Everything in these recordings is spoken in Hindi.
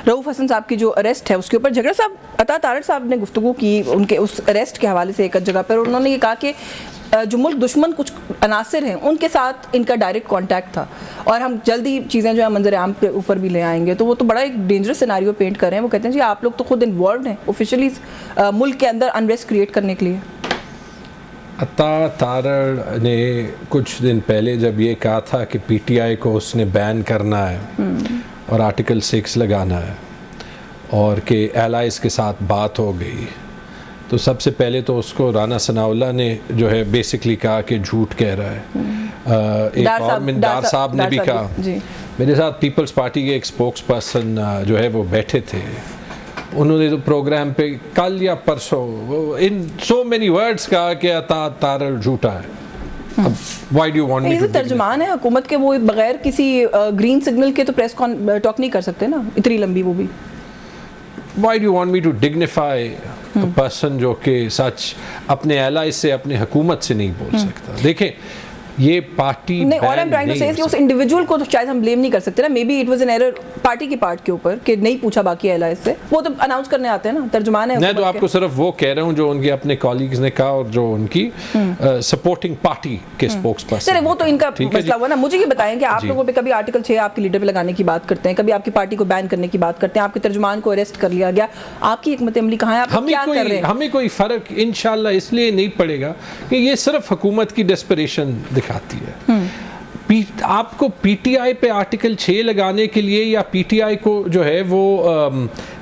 रऊफ हसन साहब की जो अरेस्ट है उसके ऊपर झगड़ा साहब अता तारड़ साहब ने गुफ्तगू की उनके उस अरेस्ट के हवाले से एक जगह पर, उन्होंने ये कहा कि जो मुल्क दुश्मन कुछ अनासिर हैं उनके साथ इनका डायरेक्ट कांटेक्ट था और हम जल्दी चीज़ें जो है मंजर आम के ऊपर भी ले आएंगे। तो वो तो बड़ा एक डेंजरस सिनेरियो पेंट कर रहे हैं। वो कहते हैं जी आप लोग तो खुद इन्वॉल्व हैं ऑफिशियली मुल्क के अंदर अनरेस्ट क्रिएट करने के लिए। अता तारड़ ने कुछ दिन पहले जब ये कहा था कि पीटीआई को उसने बैन करना है और आर्टिकल 6 लगाना है और कि एलाइज के साथ बात हो गई, तो सबसे पहले तो उसको राना सनाउल्लाह ने जो है बेसिकली कहा कि झूठ कह रहा है। एक और मिंदार साहब ने भी कहा। मेरे साथ पीपल्स पार्टी के एक स्पोक्स पर्सन जो है वो बैठे थे, उन्होंने तो प्रोग्राम पे कल या परसों इन सो मेनी वर्ड्स कहा कि अता तारड़ झूठा है। Why do you want me to तर्जुमान है हुकूमत के, वो बगैर किसी ग्रीन सिग्नल के तो प्रेस टॉक नहीं कर सकते ना इतनी लंबी वो भी। Why do you want me to dignify a person जो कि सच अपने एलाइज से अपने हुकूमत से नहीं बोल सकता। देखें ये पार्टी नहीं, और I'm trying to say कि उस इंडिविजुअल को तो शायद हम ब्लेम नहीं कर सकते ना, may be it was an error party की पार्ट के ऊपर कि नहीं पूछा बाकी एलाइज से, वो तो अनाउंस करने आते हैं ना, तर्जुमान है। मैं तो आपको सिर्फ वो कह रहा हूँ जो उनके अपने कॉलीग्स ने कहा और जो उनकी सपोर्टिंग पार्टी के स्पोक्स पर्सन। चलिए वो तो इनका मसला हुआ ना। मुझे ये बताएं कि आप लोगों पे कभी आर्टिकल 6 आपके लीडर पे लगाने की बात करते हैं, कभी आपकी पार्टी को बैन करने की बात करते हैं, आपके तर्जुमान को अरेस्ट कर लिया गया, आपकी हिकमत अमली कहाँ है, आप क्या कर रहे हैं? हमें कोई फर्क इंशाल्लाह इसलिए नहीं पड़ेगा कि ये सिर्फ हुकूमत की डेस्परेशन दिखाती है। आपको पीटीआई पे आर्टिकल 6 लगाने के लिए या पीटीआई को जो है वो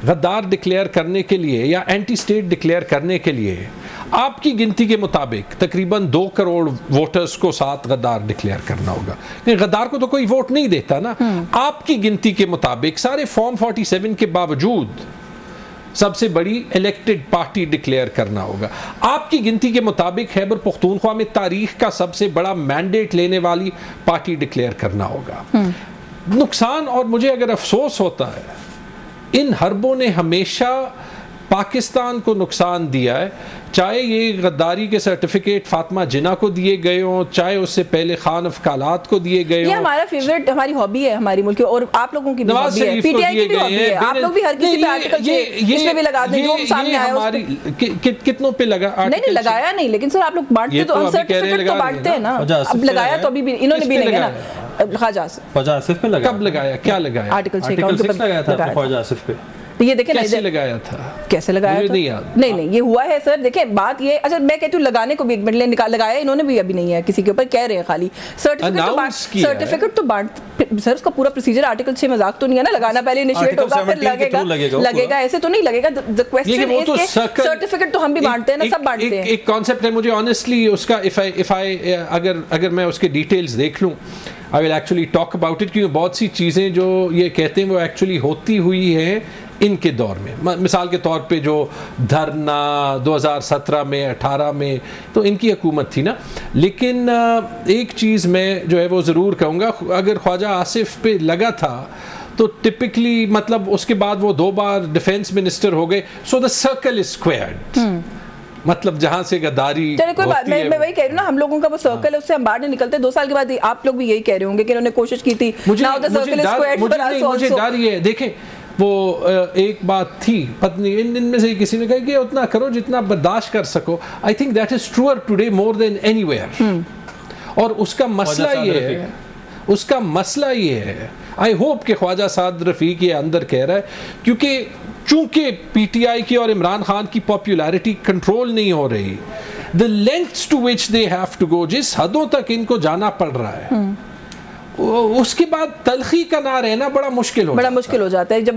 गद्दार डिक्लेयर करने के लिए या एंटी स्टेट डिक्लेयर करने के लिए आपकी गिनती के मुताबिक तकरीबन 2 करोड़ वोटर्स को साथ गद्दार डिक्लेयर करना होगा। गद्दार को तो कोई वोट नहीं देता ना। आपकी गिनती के मुताबिक सारे फॉर्म 47 के बावजूद सबसे बड़ी इलेक्टेड पार्टी डिक्लेयर करना होगा। आपकी गिनती के मुताबिक खैबर पख्तूनख्वा में तारीख का सबसे बड़ा मैंडेट लेने वाली पार्टी डिक्लेयर करना होगा। नुकसान, और मुझे अगर अफसोस होता है, इन हरबों ने हमेशा पाकिस्तान को नुकसान दिया है, चाहे ये गद्दारी के सर्टिफिकेट फातिमा जिन्ना को दिए गए हों, चाहे उससे पहले खान अफकालात को दिए गए हों। ये हमारा फेवरेट, हमारी हॉबी है हमारी मुल्क की, और आप लोगों की भी हॉबी है, पीटीआई की भी हॉबी है। आप लोग भी हर किसी पे आर्टिकल इसमें भी लगा दें जो सामने आया हमारी कितनों पे लगा। नहीं लगाया नहीं, लेकिन सर आप लोग बांटते तो हम सर्टिफिकेट तो बांटते हैं ना। अब लगाया तो अभी भी इन्होंने भी नहीं है ना। ख्वाजा आसिफ पे लगाया। कब लगाया, क्या लगाया? आर्टिकल 6 लगाया था ख्वाजा आसिफ पे। तो ये देखें कैसे लगाया था, कैसे लगाया था? नहीं ये हुआ है सर। देखिए बात ये, अच्छा मैं कहती हूँ लगाने को भी एक मिनट निकाल लगाया इन्होंने भी अभी नहीं है किसी के ऊपर, कह रहे हैं खाली सर्टिफिकेट तो बांट सर उसका पूरा प्रोसीजर आर्टिकल 6 मजाक तो नहीं है ना। लगाना पहले इनिशिएट होगा फिर लगेगा ऐसे तो नहीं लगेगा। द क्वेश्चन इज कि सर्टिफिकेट तो हम भी बांटते हैं ना, सब बांटते हैं। एक कॉन्सेप्ट है, मुझे ऑनेस्टली उसका इफ आई अगर मैं उसके डिटेल्स देख लूं I will actually talk about it, क्योंकि बहुत सी चीज़ें जो ये कहते हैं वो एक्चुअली होती हुई हैं इनके दौर में। मिसाल के तौर पे जो धरना 2017 में 18 में तो इनकी हुकूमत थी ना। लेकिन एक चीज़ मैं जो है वो ज़रूर कहूँगा, अगर ख्वाजा आसिफ पे लगा था तो टिपिकली मतलब उसके बाद वो 2 बार डिफेंस मिनिस्टर हो गए, so the circle is squared. मतलब जहां से गद्दारी चलिए कोई बात, मैं वही कह रही हूँ ना, हम लोगों का वो सर्कल है उससे हम बाहर नहीं निकलते। 2 साल के बाद आप लोग भी यही कह रहे होंगे कि इन्होंने कोशिश की थी। मुझे डर ये है, देखें वो एक बात थी पत्नी इनमें से किसी ने कहा कि उतना करो जितना बर्दाश्त कर सको। I think that is truer today more than anywhere. और उसका मसला ये है, आई होप कि ख्वाजा साद रफीक ये अंदर कह रहा है, क्योंकि चूंकि पीटीआई की और इमरान खान की पॉपुलैरिटी कंट्रोल नहीं हो रही, the lengths to which they have to go, जिस हदों तक इनको जाना पड़ रहा है, उसके बाद तलखी का ना रहना बड़ा मुश्किल हो जाता है। जब